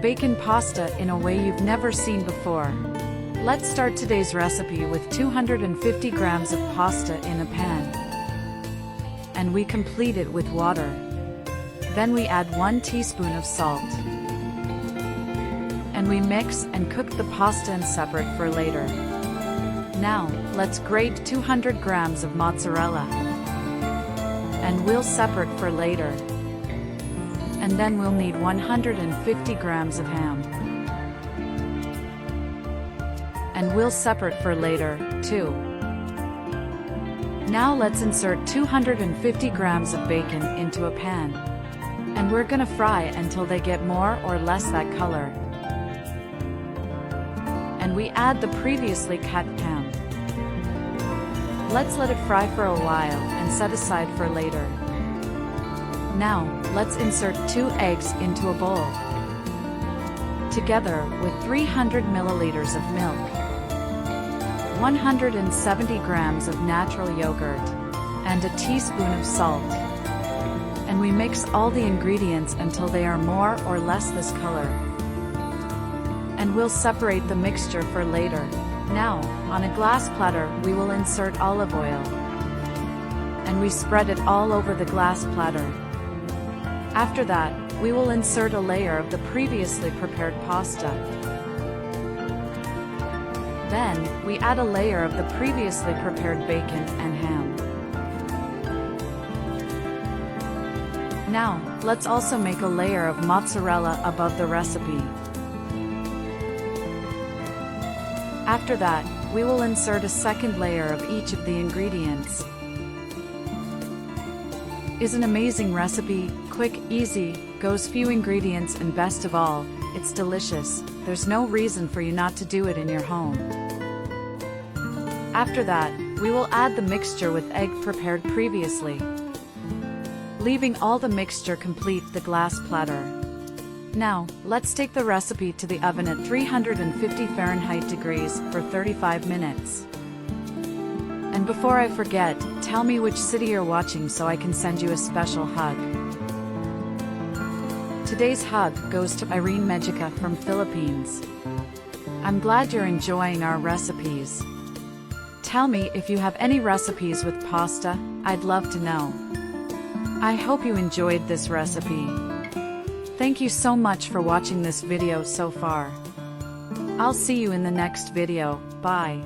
bacon pasta in a way you've never seen before. Let's start today's recipe with 250 grams of pasta in a pan. And we complete it with water. Then we add 1 teaspoon of salt. And we mix and cook the pasta in separate for later. Now, let's grate 200 grams of mozzarella. And we'll separate for later. And then we'll need 150 grams of ham. And we'll separate for later, too. Now let's insert 250 grams of bacon into a pan. And we're gonna fry until they get more or less that color. And we add the previously cut ham. Let's let it fry for a while and set aside for later. Now, let's insert 2 eggs into a bowl. Together with 300 milliliters of milk, 170 grams of natural yogurt, and a teaspoon of salt. And we mix all the ingredients until they are more or less this color. And we'll separate the mixture for later. Now, on a glass platter, we will insert olive oil. And we spread it all over the glass platter. After that, we will insert a layer of the previously prepared pasta. Then, we add a layer of the previously prepared bacon and ham. Now, let's also make a layer of mozzarella above the recipe. After that, we will insert a second layer of each of the ingredients. Is an amazing recipe, quick, easy, goes few ingredients, and best of all, it's delicious. There's no reason for you not to do it in your home. After that, we will add the mixture with egg prepared previously, leaving all the mixture complete the glass platter. Now, let's take the recipe to the oven at 350 Fahrenheit degrees for 35 minutes. And before I forget, tell me which city you're watching so I can send you a special hug. Today's hug goes to Irene Mejica from Philippines. I'm glad you're enjoying our recipes. Tell me if you have any recipes with pasta, I'd love to know. I hope you enjoyed this recipe. Thank you so much for watching this video so far. I'll see you in the next video, bye.